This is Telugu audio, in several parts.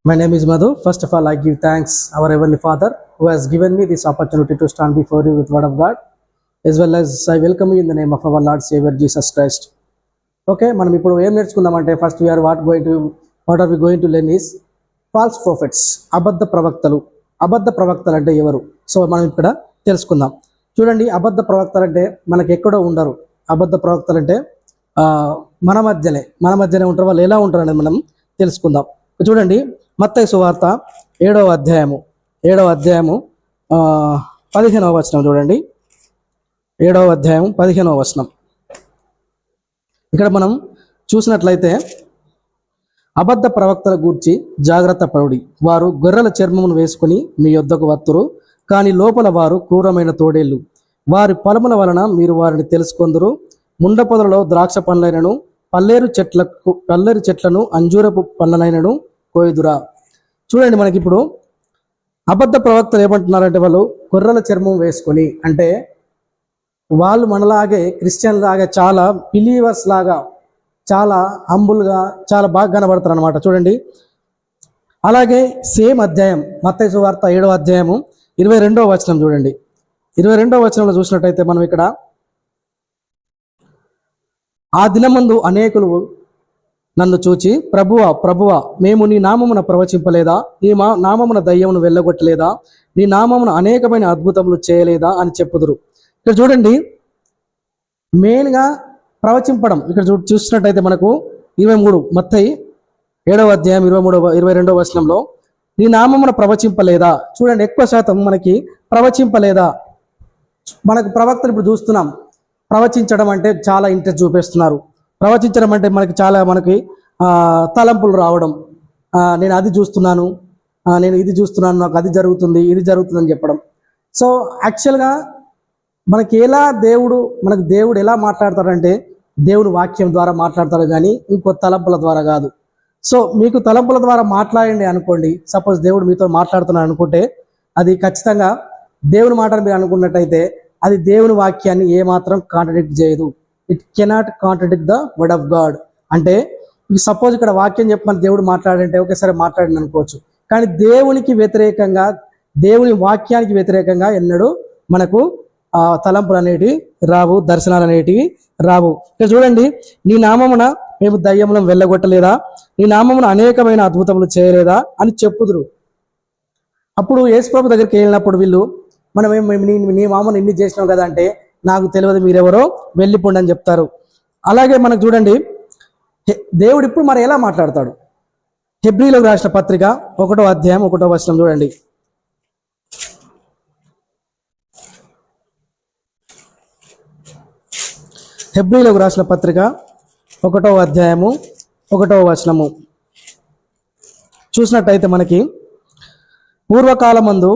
My name is Madhu. First of all, I give thanks our Heavenly Father who has given me this opportunity to stand before you with Word of God, as well as I welcome you in the name of our Lord Savior Jesus Christ. Okay, మనం ఇప్పుడు ఏం నేర్చుకుందామంటే first what are we going to learn is false prophets, అబద్ధ ప్రవక్తలు. అబద్ధ ప్రవక్తలు అంటే ఎవరు? సో మనం ఇక్కడ తెలుసుకుందాం. చూడండి, అబద్ధ ప్రవక్తలు అంటే మనకి ఎక్కడో ఉండరు. అబద్ధ ప్రవక్తలు అంటే మన మధ్యనే ఉంటారు. వాళ్ళు ఎలా ఉంటారు అనేది మనం తెలుసుకుందాం. చూడండి, మత్తయి సువార్త 7వ అధ్యాయము 15వ వచనం చూడండి. 7వ అధ్యాయం 15వ వచనం. ఇక్కడ మనం చూసినట్లయితే, అబద్ధ ప్రవక్తల గూర్చి జాగ్రత్త పడుడి. వారు గొర్రెల చర్మమును వేసుకుని మీ యొద్దకు వత్తురు, కానీ లోపల వారు క్రూరమైన తోడేళ్లు. వారి పొలముల వలన మీరు వారిని తెలుసుకొందురు. ముండ పొదలలో ద్రాక్ష పండ్లైనను పల్లేరు చెట్లను అంజూరపు పండ్లనైనను కోయుదురా. చూడండి, మనకి ఇప్పుడు అబద్ధ ప్రవక్తలు ఏమంటున్నారంటే, వాళ్ళు గొర్రెల చర్మం వేసుకొని, అంటే వాళ్ళు మనలాగే క్రిస్టియన్ లాగా చాలా బిలీవర్స్ లాగా చాలా హంబుల్గా చాలా బాగా కనబడతారు అనమాట. చూడండి, అలాగే సేమ్ అధ్యాయం మత్తయి సువార్త 7వ అధ్యాయము 22వ వచనం చూడండి. 22వ వచనంలో చూసినట్టయితే మనం ఇక్కడ, ఆ దినమందు అనేకులు నన్ను చూచి, ప్రభువా మేము నీ నామమున ప్రవచింపలేదా? నీ నామమున దయ్యమును వెళ్ళగొట్టలేదా? నీ నామమున అనేకమైన అద్భుతములు చేయలేదా అని చెప్పుదురు. ఇక్కడ చూడండి, మెయిన్గా ప్రవచింపడం. ఇక్కడ చూసినట్టయితే మనకు 23 మత్తయి 7వ అధ్యాయం 22వ వచనంలో, నీ నామమున ప్రవచింపలేదా. చూడండి, ఎక్కువ శాతం మనకి ప్రవచింపలేదా. మనకు ప్రవక్తలు ఇప్పుడు చూస్తున్నాం, ప్రవచించడం అంటే చాలా ఇంట్రెస్ట్ చూపిస్తున్నారు. ప్రవచించడం అంటే మనకి తలంపులు రావడం. నేను అది చూస్తున్నాను, నేను ఇది చూస్తున్నాను, నాకు అది జరుగుతుంది, ఇది జరుగుతుందని చెప్పడం. సో యాక్చువల్గా మనకు దేవుడు ఎలా మాట్లాడతాడంటే, దేవుడు వాక్యం ద్వారా మాట్లాడతాడు, కానీ ఇంకో తలంపుల ద్వారా కాదు. సో మీకు తలంపుల ద్వారా మాట్లాడండి అనుకోండి, సపోజ్ దేవుడు మీతో మాట్లాడుతున్నాడు అనుకుంటే, అది ఖచ్చితంగా దేవుని మాటను మీరు అనుకున్నట్టయితే అది దేవుని వాక్యాన్ని ఏమాత్రం కాంట్రడిక్ట్ చేయదు. It cannot contradict the word of God. అంటే సపోజ్ ఇక్కడ వాక్యం చెప్పమని దేవుడు మాట్లాడంటే ఒకేసారి మాట్లాడింది అనుకోవచ్చు, కానీ దేవునికి వ్యతిరేకంగా, దేవుని వాక్యానికి వ్యతిరేకంగా ఎన్నడూ మనకు తలంపులు అనేటివి రావు, దర్శనాలు అనేటివి రావు. ఇక్కడ చూడండి, నీ నామమున మేము దయ్యములను వెళ్ళగొట్టలేదా? నీ నామమున అనేకమైన అద్భుతములు చేయలేదా అని చెప్పుదురు. అప్పుడు యేసుప్రభు దగ్గరికి వెళ్ళినప్పుడు వీళ్ళు, నీ మామను ఇన్ని చేసినావు కదా అంటే, నాకు తెలియదు, మీరెవరో వెళ్ళిపోండి అని చెప్తారు. అలాగే మనకు చూడండి, దేవుడు ఇప్పుడు మరి ఎలా మాట్లాడతాడు? హెబ్రీలకు రాసిన పత్రిక 1వ అధ్యాయం 1వ వచనం చూడండి. హెబ్రీలకు రాసిన పత్రిక 1వ అధ్యాయము 1వ వచనము చూసినట్టయితే మనకి, పూర్వకాలమందు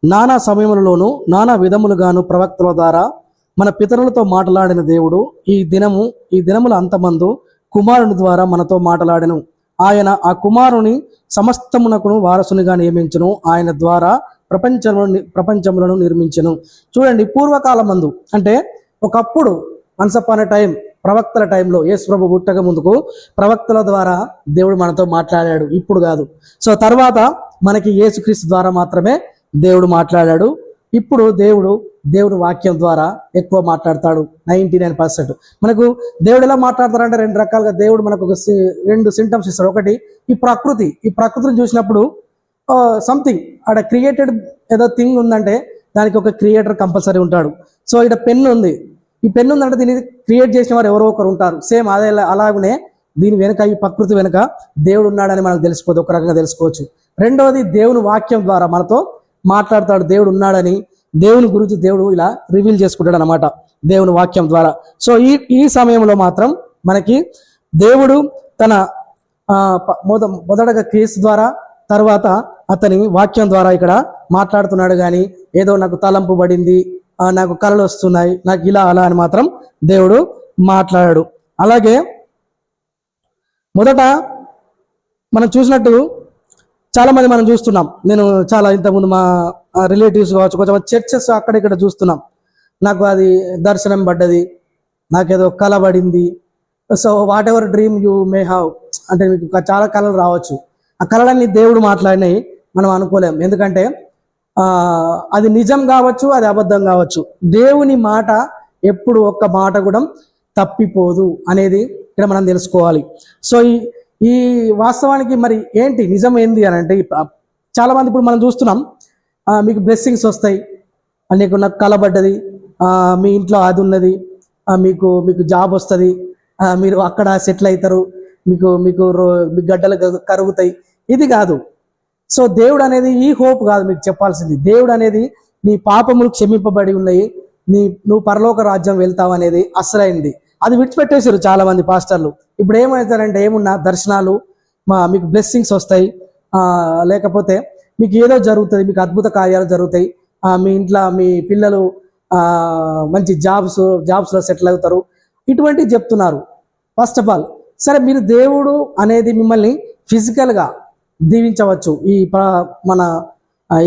నానా సమయములలోను నానా విధములుగాను ప్రవక్తల ద్వారా మన పితరులతో మాట్లాడిన దేవుడు ఈ దినముల అంతమందు కుమారుని ద్వారా మనతో మాట్లాడెను. ఆయన ఆ కుమారుని సమస్తమునకును వారసునిగా నియమించును. ఆయన ద్వారా ప్రపంచములను నిర్మించెను. చూడండి, పూర్వకాలమందు అంటే ఒకప్పుడు, వన్స్ అపాన్ ఎ టైం, ప్రవక్తల టైంలో, యేసు ప్రభు పుట్టక ముందుకు ప్రవక్తల ద్వారా దేవుడు మనతో మాట్లాడాడు, ఇప్పుడు కాదు. సో తర్వాత మనకి యేసుక్రీస్తు ద్వారా మాత్రమే దేవుడు మాట్లాడాడు. ఇప్పుడు దేవుడు వాక్యం ద్వారా ఎక్కువ మాట్లాడతాడు, 99%. మనకు దేవుడు ఎలా మాట్లాడతారంటే, 2 రకాలుగా దేవుడు మనకు 2 సింటమ్స్ ఇస్తాడు. ఒకటి, ఈ ప్రకృతిని చూసినప్పుడు సంథింగ్ ఆడ క్రియేటెడ్ ఏదో థింగ్ ఉందంటే దానికి ఒక క్రియేటర్ కంపల్సరీ ఉంటాడు. సో ఇక్కడ పెన్ను ఉంది, ఈ పెన్ను ఉందంటే దీన్ని క్రియేట్ చేసిన వారు ఎవరో ఒకరు ఉంటారు. సేమ్ అలాగనే దీని వెనుక, ఈ ప్రకృతి వెనుక దేవుడు ఉన్నాడని మనకు తెలిసిపోతుంది, ఒక రకంగా తెలుసుకోవచ్చు. రెండవది, దేవుని వాక్యం ద్వారా మనతో మాట్లాడతాడు, దేవుడు ఉన్నాడని, దేవుని గురించి దేవుడు ఇలా రివీల్ చేసుకుంటాడు అనమాట దేవుని వాక్యం ద్వారా. సో ఈ సమయంలో మాత్రం మనకి దేవుడు తన మొదటగా క్రీస్తు ద్వారా, తర్వాత అతని వాక్యం ద్వారా ఇక్కడ మాట్లాడుతున్నాడు. కానీ ఏదో నాకు తలంపు పడింది, నాకు కలలు వస్తున్నాయి, నాకు ఇలా అలా అని మాత్రం దేవుడు మాట్లాడాడు. అలాగే మొదట మనం చూసినట్టు చాలా మంది మనం చూస్తున్నాం, నేను చాలా ఇంతకుముందు మా రిలేటివ్స్ కావచ్చు, కొంచెం చర్చెస్ అక్కడ ఇక్కడ చూస్తున్నాం, నాకు అది దర్శనం పడ్డది, నాకేదో కల పడింది. So what ever dream you may have, అంటే మీకు చాలా కళలు రావచ్చు, ఆ కళలన్నీ దేవుడు మాట్లాడినాయి మనం అనుకోలేం. ఎందుకంటే అది నిజం కావచ్చు, అది అబద్ధం కావచ్చు. దేవుని మాట ఎప్పుడు ఒక్క మాట కూడా తప్పిపోదు అనేది ఇక్కడ మనం తెలుసుకోవాలి. సో ఈ వాస్తవానికి మరి ఏంటి నిజం ఏంది అని అంటే, చాలా మంది ఇప్పుడు మనం చూస్తున్నాం, మీకు బ్లెస్సింగ్స్ వస్తాయి, నీకు నాకు కలబడ్డది, మీ ఇంట్లో అది ఉన్నది, మీకు మీకు జాబ్ వస్తుంది, మీరు అక్కడ సెటిల్ అవుతారు, మీకు మీకు మీకు గడ్డలు కరుగుతాయి. ఇది కాదు. సో దేవుడు అనేది ఈ హోప్ కాదు మీకు చెప్పాల్సింది. దేవుడు అనేది నీ పాపములు క్షమింపబడి ఉన్నాయి, నువ్వు పరలోక రాజ్యం వెళ్తావు అనేది అసలైంది. అది విడిచిపెట్టేశారు చాలా మంది పాస్టర్లు. ఇప్పుడు ఏమవుతారంటే, ఏమున్నా దర్శనాలు, మీకు బ్లెస్సింగ్స్ వస్తాయి, లేకపోతే మీకు ఏదో జరుగుతుంది, మీకు అద్భుత కార్యాలు జరుగుతాయి, మీ ఇంట్లో మీ పిల్లలు మంచి జాబ్స్లో సెటిల్ అవుతారు, ఇటువంటివి చెప్తున్నారు. ఫస్ట్ ఆఫ్ ఆల్ సరే, మీరు దేవుడు అనేది మిమ్మల్ని ఫిజికల్గా దీవించవచ్చు, మన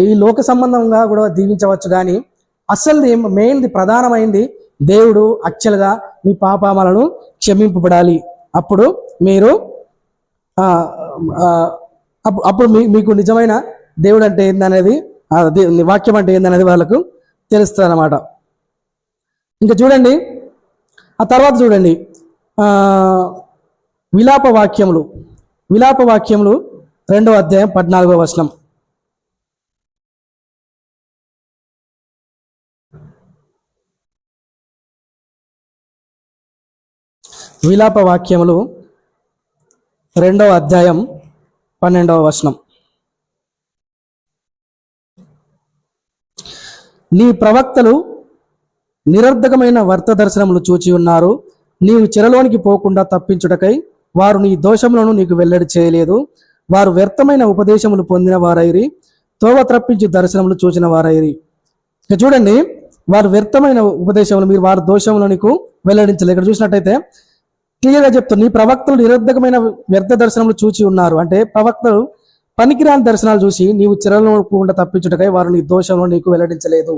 ఈ లోక సంబంధంగా కూడా దీవించవచ్చు. కానీ అసలు మెయిన్ది ప్రధానమైంది దేవుడు యాక్చువల్గా మీ పాపాలను క్షమింపబడాలి. అప్పుడు మీరు అప్పుడు మీకు నిజమైన దేవుడు అంటే ఏందనేది, వాక్యం అంటే ఏందనేది వాళ్ళకు తెలుస్తుంది అన్నమాట. ఇంకా చూడండి, ఆ తర్వాత చూడండి విలాప వాక్యములు 2వ అధ్యాయం 14వ వచనం. విలాప వాక్యములు 2వ అధ్యాయం 12వ వచనం. నీ ప్రవక్తలు నిరర్ధకమైన వర్త దర్శనములు చూచి ఉన్నారు, నీవు చెరలోనికి పోకుండా తప్పించుటకై వారు నీ దోషములను నీకు వెల్లడి చేయలేదు. వారు వ్యర్థమైన ఉపదేశములు పొందిన వారైరి, తోవ త్రప్పించి దర్శనములు చూచిన వారైరి. ఇక చూడండి, వారు వ్యర్థమైన ఉపదేశములు, మీరు వారి దోషములను నీకు వెల్లడించలేదు. ఇక్కడ చూసినట్టయితే క్లియర్గా చెప్తారు, నీ ప్రవక్తలు నిరర్ధకమైన వ్యర్థ దర్శనములు చూచి ఉన్నారు అంటే, ప్రవక్తలు పనికిరాని దర్శనాలు చూసి నీవు చెరలో పోకుండా తప్పించుటకై వారు నీ దోషములను నీకు వెల్లడించలేదు.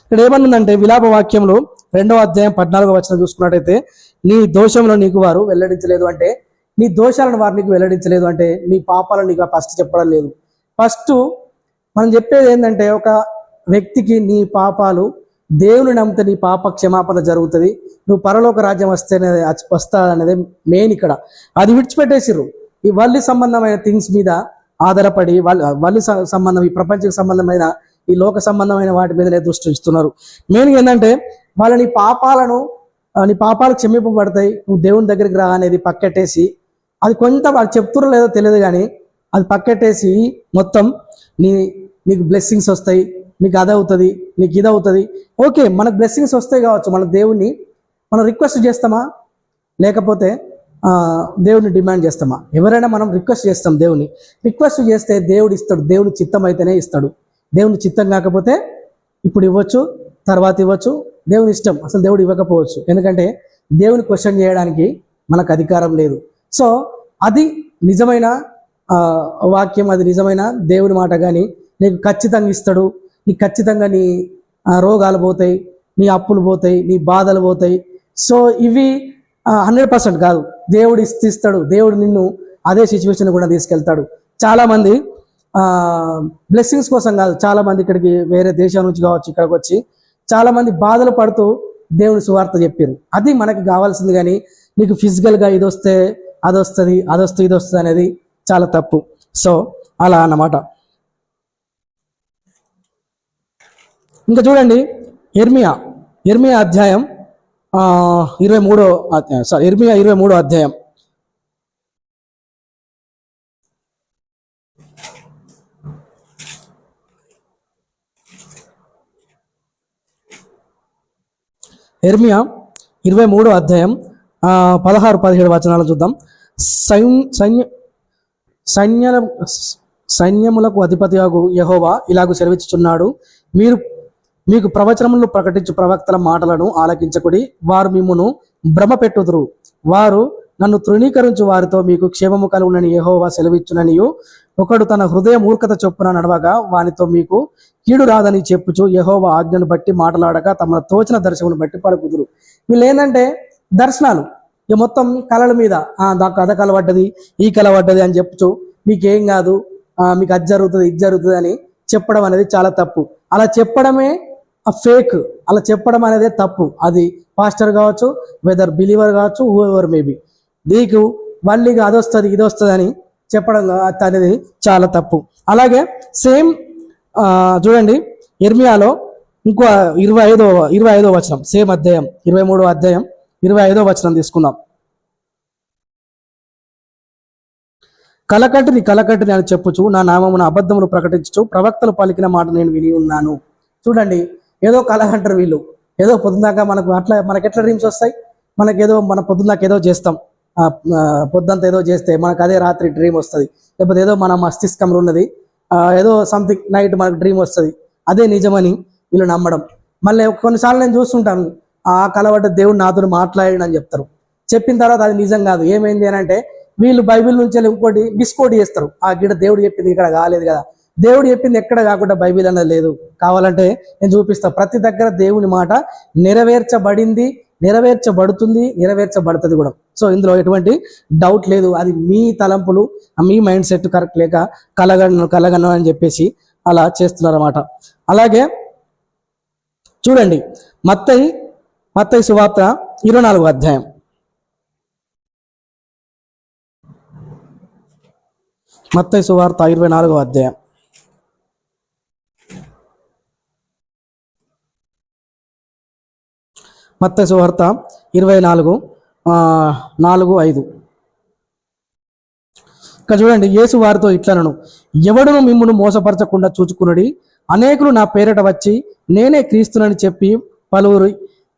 ఇక్కడ ఏమనుందంటే, విలాప వాక్యంలో 2వ అధ్యాయం 14వ వచనం చూసుకున్నట్టయితే, నీ దోషములను నీకు వారు వెల్లడించలేదు అంటే, నీ దోషాలను వారు నీకు వెల్లడించలేదు అంటే, నీ పాపాలను నీకు ఫస్ట్ చెప్పడం లేదు. ఫస్ట్ మనం చెప్పేది ఏంటంటే, ఒక వ్యక్తికి నీ పాపాలు, దేవుని నమ్మితే నీ పాప క్షమాపణ జరుగుతుంది, నువ్వు పరలోక రాజ్యం వస్తా అనేది మెయిన్ ఇక్కడ. అది విడిచిపెట్టేసిర్రు. ఈ వల్లి సంబంధమైన థింగ్స్ మీద ఆధారపడి వల్లి సంబంధం, ఈ ప్రపంచకు సంబంధమైన, ఈ లోక సంబంధమైన వాటి మీదనే దృష్టి ఉంచుతున్నారు. మెయిన్గా ఏంటంటే, నీ పాపాలు క్షమింపబడతాయి, నువ్వు దేవుని దగ్గరికి రా అనేది పక్కెట్టేసి, అది కొంత వాళ్ళు చెప్తురో లేదో తెలియదు కానీ అది పక్కెట్టేసి మొత్తం నీకు బ్లెస్సింగ్స్ వస్తాయి, నీకు అది అవుతుంది, నీకు ఇది అవుతుంది. ఓకే, మనకు బ్లెస్సింగ్స్ వస్తాయి కావచ్చు, మన దేవుణ్ణి మనం రిక్వెస్ట్ చేస్తామా, లేకపోతే దేవుడిని డిమాండ్ చేస్తామా? ఎవరైనా మనం రిక్వెస్ట్ చేస్తాం. దేవుని రిక్వెస్ట్ చేస్తే దేవుడు ఇస్తాడు, దేవుని చిత్తం అయితేనే ఇస్తాడు. దేవుని చిత్తం కాకపోతే ఇప్పుడు ఇవ్వచ్చు, తర్వాత ఇవ్వచ్చు, దేవుని ఇష్టం. అసలు దేవుడు ఇవ్వకపోవచ్చు, ఎందుకంటే దేవుని క్వశ్చన్ చేయడానికి మనకు అధికారం లేదు. సో అది నిజమైన వాక్యం, అది నిజమైన దేవుని మాట. కానీ నీకు ఖచ్చితంగా ఇస్తాడు, నీకు ఖచ్చితంగా నీ రోగాలు పోతాయి, నీ అప్పులు పోతాయి, నీ బాధలు పోతాయి. సో ఇవి 100% కాదు, దేవుడు ఇస్తాడు. దేవుడు నిన్ను అదే సిచ్యువేషన్ కూడా తీసుకెళ్తాడు. చాలామంది బ్లెస్సింగ్స్ కోసం కాదు, చాలామంది ఇక్కడికి వేరే దేశం నుంచి కావచ్చు ఇక్కడికి వచ్చి చాలామంది బాధలు పడుతూ దేవుని సువార్త చెప్పారు. అది మనకి కావాల్సింది. కానీ నీకు ఫిజికల్గా ఇది వస్తే అది వస్తుంది, ఇది వస్తుంది అనేది చాలా తప్పు. సో అలా అన్నమాట. ఇంకా చూడండి, ఇర్మియా అధ్యాయం 23వ అధ్యాయం. ఇర్మియా 23వ అధ్యాయం 16-17 వచనాలు చూద్దాం. సైన్యములకు అధిపతియగు యెహోవా ఇలాగూ సెలవిచ్చుచున్నాడు, మీకు ప్రవచనములు ప్రకటించు ప్రవక్తల మాటలను ఆలకించకుడి, వారు మిమ్మును భ్రమ పెట్టుదురు. వారు నన్ను తృణీకరించు వారితో మీకు క్షేమము కలుగునని యెహోవా సెలవిచ్చుననియు, ఒకడు తన హృదయ మూర్ఖత చొప్పున నడవగా వానితో మీకు కీడు రాదని చెప్పుచు యెహోవా ఆజ్ఞను బట్టి మాట్లాడక తమ తోచిన దర్శనమును బట్టి పలుకుదురు. వీళ్ళు ఏంటంటే దర్శనాలు మొత్తం కళల మీద, దాకా అద కలవడ్డది, ఈ కలవడ్డది అని చెప్పుచు మీకేం కాదు, మీకు అది జరుగుతుంది ఇది జరుగుతుంది అని చెప్పడం అనేది చాలా తప్పు. అలా చెప్పడమే ఫేక్, అలా చెప్పడం అనేది తప్పు. అది పాస్టర్ కావచ్చు, వెదర్ బిలీవర్ కావచ్చు, హూ ఎవర్ మేబీ, నీకు వాళ్ళకి అది వస్తుంది ఇది వస్తుంది అని చెప్పడం అనేది చాలా తప్పు. అలాగే సేమ్ చూడండి ఇర్మియాలో ఇంకో 25వ వచనం, సేమ్ అధ్యాయం 23వ అధ్యాయం 25వ వచనం తీసుకుందాం. కలకంటిని అని చెప్పుచు నా నామమున అబద్ధమును ప్రకటించు ప్రవక్తలు పలికిన మాట నేను విని ఉన్నాను. చూడండి, ఏదో కలకంటారు వీళ్ళు, ఏదో పొద్దున్నాక మనకు ఎట్లా డ్రీమ్స్ వస్తాయి, మనకేదో మన పొద్దున్నాక ఏదో చేస్తాం, పొద్దుంతా ఏదో చేస్తే మనకు అదే రాత్రి డ్రీమ్ వస్తుంది. లేకపోతే ఏదో మన మస్తిష్కంలో ఉన్నది ఏదో సంథింగ్ నైట్ మనకు డ్రీమ్ వస్తుంది, అదే నిజమని వీళ్ళు నమ్మడం. మళ్ళీ కొన్నిసార్లు నేను చూస్తుంటాను, ఆ కలవడ్డ దేవుడు నాతో మాట్లాడాడు అని చెప్తారు. చెప్పిన తర్వాత అది నిజం కాదు. ఏమైంది అని అంటే వీళ్ళు బైబిల్ నుంచి ఇంకోటి మిస్కోట్ చేస్తారు. ఆ గిడ దేవుడు చెప్పింది ఇక్కడ కాలేదు కదా, దేవుడు చెప్పింది ఎక్కడ కాకుండా బైబిల్ అన్నది లేదు. కావాలంటే నేను చూపిస్తాను. ప్రతి దగ్గర దేవుని మాట నెరవేర్చబడింది, నెరవేర్చబడుతుంది, నెరవేర్చబడుతుంది కూడా. సో ఇందులో ఎటువంటి డౌట్ లేదు. అది మీ తలంపులు, మీ మైండ్ సెట్ కరెక్ట్ లేక కలగను అని చెప్పేసి అలా చేస్తున్నారు అన్నమాట. అలాగే చూడండి మత్తయి సువార్త 24వ అధ్యాయం. మత్తయి సువార్త 24వ అధ్యాయం. మత్తయి సువార్త 24:4-5. ఇక్కడ చూడండి, యేసు వారితో ఇట్లనను, ఎవడును మిమ్మును మోసపరచకుండా చూచుకునుడి. అనేకులు నా పేరిట వచ్చి నేనే క్రీస్తునని చెప్పి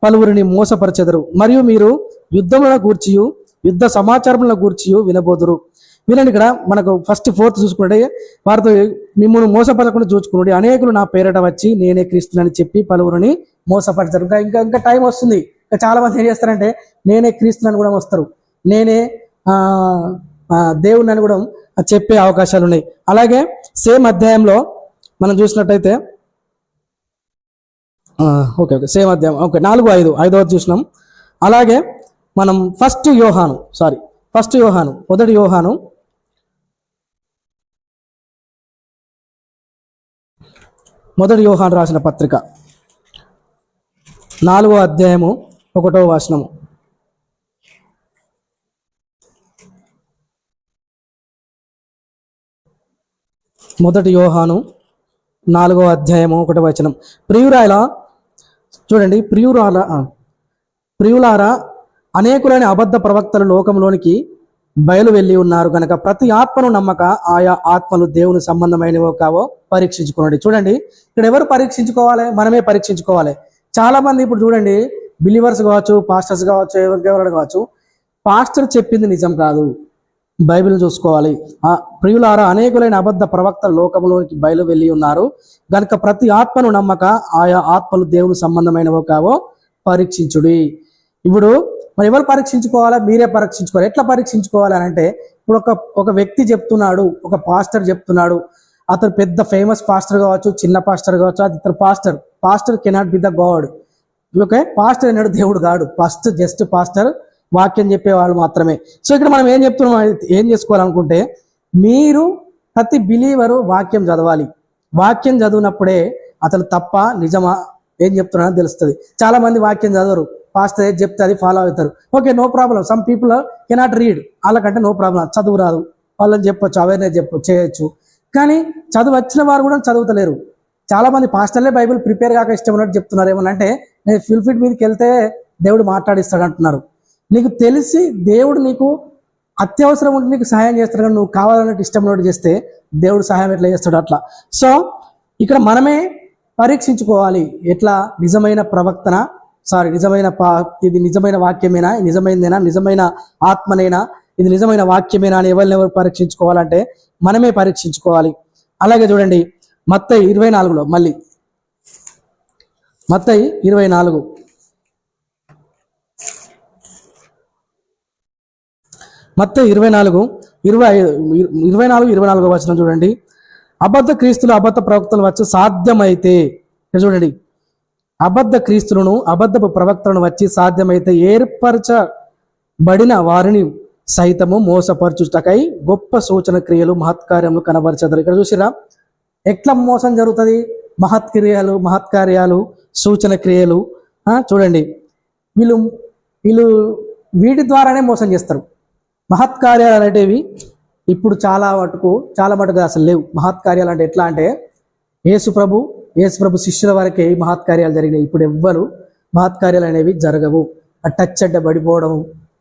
పలువురిని మోసపరచెదరు. మరియు మీరు యుద్ధములను గూర్చియు యుద్ధ సమాచారములను గూర్చియు వినబోదురు. వినండి, ఇక్కడ మనకు ఫస్ట్ 4th చూసుకుంటే వారితో మిమ్మల్ని మోసపరచకుండా చూసుకున్నాడు. అనేకులు నా పేరిట వచ్చి నేనే క్రీస్తునని చెప్పి పలువురిని మోసపడతారు. ఇంకా టైం వస్తుంది. ఇంకా చాలా మంది ఏం చేస్తారంటే నేనే క్రీస్తునని కూడా వస్తారు, నేనే దేవుడిని అని కూడా చెప్పే అవకాశాలు ఉన్నాయి. అలాగే సేమ్ అధ్యాయంలో మనం చూసినట్టయితే ఓకే సేమ్ అధ్యాయం 4:5 చూసినాం. అలాగే మనం మొదటి యోహాను రాసిన పత్రిక 4వ అధ్యాయము 1వ వచనము. మొదటి యోహాను 4వ అధ్యాయము 1వ వచనం. ప్రియులారా అనేకులైన అబద్ధ ప్రవక్తలు లోకంలోనికి బయలు వెళ్ళి ఉన్నారు కనుక ప్రతి ఆత్మను నమ్మక ఆయా ఆత్మలు దేవుని సంబంధమైనవో కావో పరీక్షించుకోండి. చూడండి, ఇక్కడ ఎవరు పరీక్షించుకోవాలి? మనమే పరీక్షించుకోవాలి. చాలా మంది ఇప్పుడు చూడండి, బిలీవర్స్ కావచ్చు, పాస్టర్స్ కావచ్చు, ఎవరైనా కావచ్చు, పాస్టర్ చెప్పింది నిజం కాదు, బైబిల్ చూసుకోవాలి. ప్రియులారా అనేకులైన అబద్ధ ప్రవక్తలు లోకంలోనికి బయలు వెళ్ళి ఉన్నారు గనుక ప్రతి ఆత్మను నమ్మక ఆయా ఆత్మలు దేవుని సంబంధమైనవో కావో పరీక్షించుడి. ఇప్పుడు మరి ఎవరు పరీక్షించుకోవాలా? మీరే పరీక్షించుకోవాలి. ఎట్లా పరీక్షించుకోవాలి అని అంటే, ఇప్పుడు ఒక వ్యక్తి చెప్తున్నాడు, ఒక పాస్టర్ చెప్తున్నాడు, అతను పెద్ద ఫేమస్ పాస్టర్ కావచ్చు, చిన్న పాస్టర్ కావచ్చు, అది ఇతను pastor cannot be the God. Okay, pastor అన్నాడు దేవుడు కాడు, జస్ట్ పాస్టర్ వాక్యం చెప్పేవాళ్ళు మాత్రమే. సో ఇక్కడ మనం ఏం చేసుకోవాలనుకుంటే, మీరు ప్రతి బిలీవరు వాక్యం చదవాలి. వాక్యం చదివినప్పుడే అతను తప్ప నిజమా ఏం చెప్తున్నాడో తెలుస్తుంది. చాలా మంది వాక్యం చదవరు, పాస్టర్ ఏది చెప్తే అది ఫాలో అవుతారు. Okay, no problem. Some people cannot read, వాళ్ళకంటే నో ప్రాబ్లం, చదువు రాదు, వాళ్ళని చెప్పొచ్చు, అవేర్నెస్ చేయొచ్చు. కానీ చదువు వచ్చిన వారు కూడా చదువుతలేరు. చాలా మంది పాస్టర్లే బైబిల్ ప్రిపేర్ కాక ఇష్టం ఉన్నట్టు చెప్తున్నారు. ఏమనంటే నేను ఫుల్ఫిట్ మీదకి వెళ్తే దేవుడు మాట్లాడిస్తాడు అంటున్నారు. నీకు తెలిసి దేవుడు నీకు అత్యవసరం ఉంటే నీకు సహాయం చేస్తాడు, కానీ నువ్వు కావాలన్నట్టు ఇష్టం ఉన్నట్టు చేస్తే దేవుడు సహాయం ఎట్లా చేస్తాడు అట్లా. సో ఇక్కడ మనమే పరీక్షించుకోవాలి. ఎట్లా? నిజమైన ప్రవక్తన, ఇది నిజమైన వాక్యమేనా, నిజమైనదేనా, నిజమైన ఆత్మనేనా, ఇది నిజమైన వాక్యమేనా అని ఎవరు పరీక్షించుకోవాలంటే మనమే పరీక్షించుకోవాలి. అలాగే చూడండి మత్తయి 24లో మళ్ళీ మత్తయి 24 వచనం చూడండి. అబద్ధ క్రీస్తులు అబద్ధ ప్రవక్తలు వచ్చి సాధ్యమైతే, చూడండి, అబద్ధ క్రీస్తులను అబద్ధపు ప్రవక్తలను వచ్చి సాధ్యమైతే ఏర్పరచబడిన వారిని సైతము మోసపరచుటకై గొప్ప సూచన క్రియలు మహత్కార్యములు కనబరచదరు. ఇక్కడ చూసిరా ఎట్లా మోసం జరుగుతుంది, మహత్కార్యాలు సూచన క్రియలు. చూడండి వీళ్ళు వీళ్ళు వీటి ద్వారానే మోసం చేస్తారు. మహత్కార్యాలు అనేటివి ఇప్పుడు చాలా మటుకు అసలు లేవు. మహత్కార్యాలు అంటే ఎట్లా అంటే యేసు ప్రభు శిష్యుల వరకే ఈ మహత్కార్యాలు జరిగినాయి. ఇప్పుడు ఎవ్వరు మహత్కార్యాలు అనేవి జరగవు. ఆ టచ్ అంటే పడిపోవడం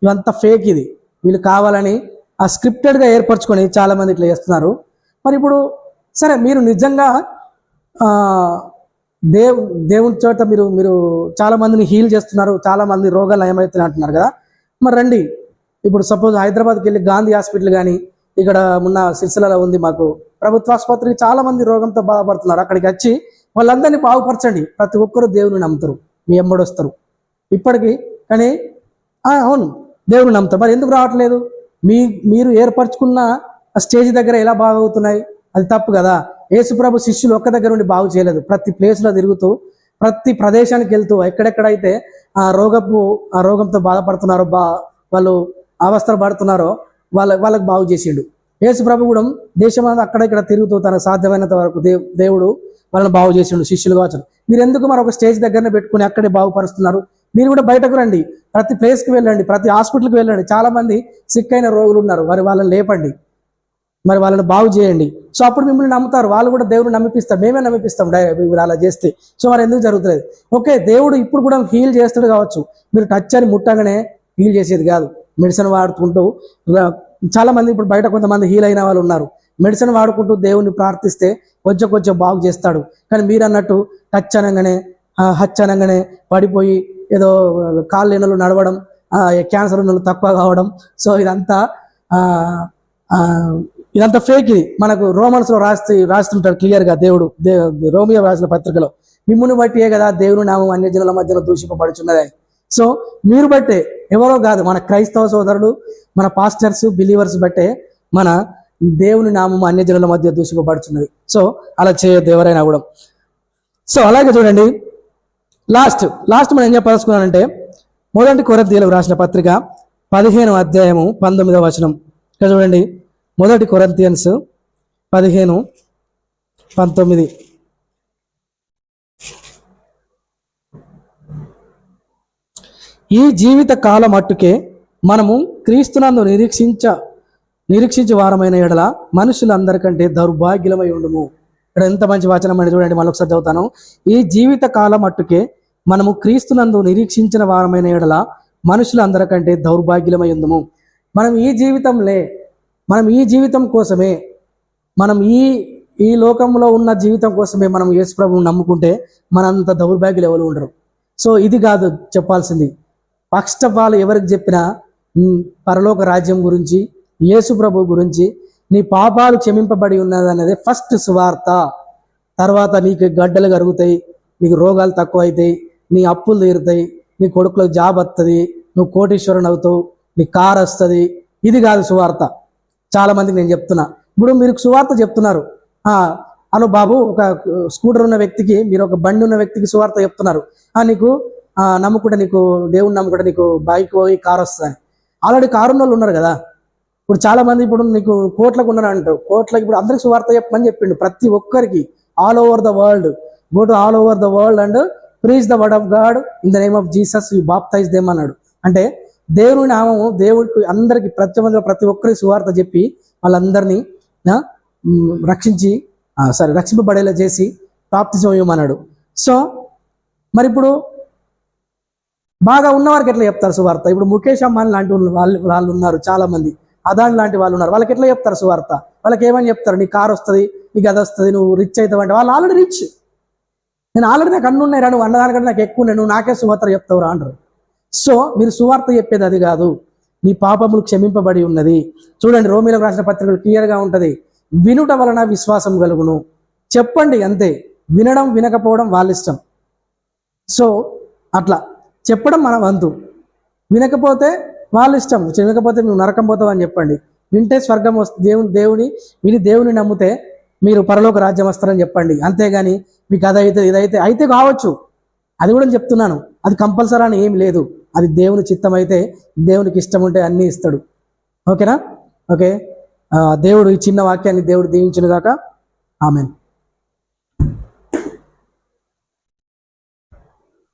ఇవంతా ఫేక్. ఇది వీళ్ళు కావాలని ఆ స్క్రిప్టెడ్గా ఏర్పరచుకొని చాలామంది ఇట్లా చేస్తున్నారు. మరి ఇప్పుడు సరే మీరు నిజంగా దేవుని చోట మీరు చాలా మందిని హీల్ చేస్తున్నారు, చాలా మంది రోగాలు నయమవుతున్నాయి అంటున్నారు కదా. మరి రండి, ఇప్పుడు సపోజ్ హైదరాబాద్కి వెళ్ళి గాంధీ హాస్పిటల్ కానీ ఇక్కడ ఉన్న సిరిసిల్లలో ఉంది మాకు ప్రభుత్వ ఆసుపత్రికి, చాలా మంది రోగంతో బాధపడుతున్నారు. అక్కడికి వచ్చి వాళ్ళందరినీ బాగుపరచండి. ప్రతి ఒక్కరూ దేవుని నమ్ముతారు, మీ ఎమ్మడొస్తారు ఇప్పటికీ. కానీ అవును దేవుని నమ్ముతారు, మరి ఎందుకు రావట్లేదు? మీరు ఏర్పరచుకున్న స్టేజ్ దగ్గర ఎలా బాగవుతున్నాయి? అది తప్పు కదా. యేసుప్రభు శిష్యులు ఒక్క దగ్గర ఉండి బాగు చేయలేదు. ప్రతి ప్లేస్లో తిరుగుతూ, ప్రతి ప్రదేశానికి వెళ్తూ, ఎక్కడెక్కడైతే ఆ రోగంతో బాధపడుతున్నారో, వాళ్ళు అవస్థలు పడుతున్నారో వాళ్ళకి బాగు చేసిండు. యేసుప్రభు కూడా దేశమంతా అక్కడెక్కడ తిరుగుతూ తనకు సాధ్యమైనంత వరకు దేవుడు వాళ్ళని బాగు చేసిండు, శిష్యులు కావచ్చు. మీరు ఎందుకు మరొక స్టేజ్ దగ్గరనే పెట్టుకుని అక్కడే బాగుపరుస్తున్నారు? మీరు కూడా బయటకు రండి, ప్రతి ప్లేస్కి వెళ్ళండి, ప్రతి హాస్పిటల్కి వెళ్ళండి. చాలా మంది సిక్ అయిన రోగులు ఉన్నారు, మరి వాళ్ళని లేపండి, మరి వాళ్ళని బాగు చేయండి. సో అప్పుడు మిమ్మల్ని నమ్ముతారు, వాళ్ళు కూడా దేవుడు నమ్మిపిస్తారు. మేమే నమ్మిపిస్తాం డైరెక్ట్ అలా చేస్తే. సో మరి ఎందుకు జరుగుతుంది? ఓకే, దేవుడు ఇప్పుడు కూడా హీల్ చేస్తాడు కావచ్చు, మీరు టచ్ అని ముట్టగానే హీల్ చేసేది కాదు. మెడిసిన్ వాడుకుంటూ చాలా మంది ఇప్పుడు బయట కొంతమంది హీల్ అయిన వాళ్ళు ఉన్నారు. మెడిసిన్ వాడుకుంటూ దేవుణ్ణి ప్రార్థిస్తే కొంచెం బాగు చేస్తాడు. కానీ మీరు అన్నట్టు టచ్ అనగానే పడిపోయి ఏదో కాళ్ళు ఎన్నలు నడవడం, క్యాన్సర్ ఎన్నలు తక్కువ కావడం. సో ఇదంతా ఫేక్. ఇది మనకు రోమన్స్లో రాస్తుంటాడు క్లియర్గా దేవుడు. రోమియో రాసిన పత్రికలో మిమ్ముని బట్టియే కదా దేవుని నామం అన్యజనుల మధ్యలో దూషింపబడుచున్నది. సో మీరు బట్టే, ఎవరో కాదు, మన క్రైస్తవ సోదరులు, మన పాస్టర్స్, బిలీవర్స్ బట్టే మన దేవుని నామం అన్యజనుల మధ్య దూషింపబడుచున్నది. సో అలా చేయొద్దు ఎవరైనా కూడా. సో అలాగే చూడండి, లాస్ట్ మనం ఏం చెప్పదలుచుకున్నానంటే 1 కొరింథీయులకు రాసిన పత్రిక 15వ అధ్యాయము 19వ వచనం. ఇక్కడ చూడండి, 1 కొరింథియన్స్ 15:19. ఈ జీవిత కాలం మట్టుకే మనము క్రీస్తునందు నిరీక్షించే వారమైన ఎడల మనుషులందరికంటే దౌర్భాగ్యులమై ఉండుము. ఇక్కడ ఎంత మంచి వచనం అని చూడండి, మళ్ళీ ఒకసారి చదువుతాను. ఈ జీవిత కాలం మట్టుకే మనము క్రీస్తునందు నిరీక్షించిన వారమైన ఎడల మనుషులందరికంటే దౌర్భాగ్యులమై ఉండుము. మనం ఈ జీవితం కోసమే, మనం ఈ లోకంలో ఉన్న జీవితం కోసమే మనం యేసు ప్రభువుని నమ్ముకుంటే మనంత దౌర్భాగ్యులు ఎవరు ఉండరు. సో ఇది కాదు చెప్పాల్సింది. ఫస్ట్ ఆఫ్ ఆల్ ఎవరికి చెప్పినా పరలోక రాజ్యం గురించి, యేసు ప్రభు గురించి, నీ పాపాలు క్షమింపబడి ఉన్నదనేది ఫస్ట్ సువార్త. తర్వాత నీకు గడ్డలు కరుగుతాయి, నీకు రోగాలు తక్కువ అవుతాయి, నీ అప్పులు తీరుతాయి, నీ కొడుకులకు జాబ్ వస్తుంది, నువ్వు కోటీశ్వరుని అవుతావు, నీ కార్ వస్తుంది. ఇది కాదు సువార్త. చాలామందికి నేను చెప్తున్నా, ఇప్పుడు మీరు సువార్త చెప్తున్నారు. హలో బాబు, ఒక స్కూటర్ ఉన్న వ్యక్తికి, మీరు ఒక బండి ఉన్న వ్యక్తికి సువార్త చెప్తున్నారు. నీకు నమ్ముకుంటే, నీకు దేవుని నమ్ముకుంటే నీకు బైక్ పోయి కారు వస్తుందని. ఆల్రెడీ కారు ఉన్న వాళ్ళు ఉన్నారు కదా. ఇప్పుడు చాలా మంది ఇప్పుడు నీకు కోట్లకు ఉన్నారు అంటారు. కోట్లకు ఇప్పుడు అందరికి సువార్త చెప్పమని చెప్పిండు, ప్రతి ఒక్కరికి. All over the world, go to all over the world and preach the word of God in the name of Jesus, you baptise them అన్నాడు. అంటే దేవుని నామము, దేవుడికి అందరికి ప్రతి ఒక్కరికి సువార్త చెప్పి వాళ్ళందరినీ రక్షింపబడేలా చేసి బాప్తిజం ఇవ్వమన్నాడు. సో మరి ఇప్పుడు బాగా ఉన్నవారికి ఎట్లా చెప్తారు సువార్త? ఇప్పుడు ముఖేష్ అంబానీ లాంటి వాళ్ళు ఉన్నారు, చాలా మంది అదాని లాంటి వాళ్ళు ఉన్నారు. వాళ్ళకి ఎట్లా చెప్తారు సువార్త? వాళ్ళకి ఏమని చెప్తారు? నీ కారు వస్తుంది, నీకు అది వస్తుంది, నువ్వు రిచ్ అవుతావు అంటే వాళ్ళు ఆల్రెడీ రిచ్. నేను ఆల్రెడీ నాకు అన్ను ఉన్నాయి రా, నువ్వు అన్నదానికంటే నాకు ఎక్కువ ఉన్నాయి, నువ్వు నాకే సువార్త చెప్తావు రా అంటారు. సో మీరు సువార్త చెప్పేది అది కాదు, నీ పాపములు క్షమింపబడి ఉన్నది. చూడండి, రోమీయులకు రాసిన పత్రికలు క్లియర్గా ఉంటుంది. వినుట వలన విశ్వాసం కలుగును. చెప్పండి అంతే, వినడం వినకపోవడం వాళ్ళ ఇష్టం. సో అట్లా చెప్పడం మన వంతు, వినకపోతే వాళ్ళ ఇష్టం. వినకపోతే నువ్వు నరకం పోతావు అని చెప్పండి. వింటే స్వర్గం వస్తుంది. దేవుని నమ్మితే మీరు పరలోక రాజ్యం వస్తారని చెప్పండి. అంతేగాని మీకు అదైతే ఇదైతే కావచ్చు, అది కూడా చెప్తున్నాను. అది కంపల్సరీ అని ఏమి లేదు. అది దేవుని చిత్తం అయితే, దేవునికి ఇష్టం ఉంటే అన్నీ ఇస్తాడు. ఓకేనా? ఓకే. దేవుడు ఈ చిన్న వాక్యాన్ని దేవుడు దీవించును గాక. ఆమెన్.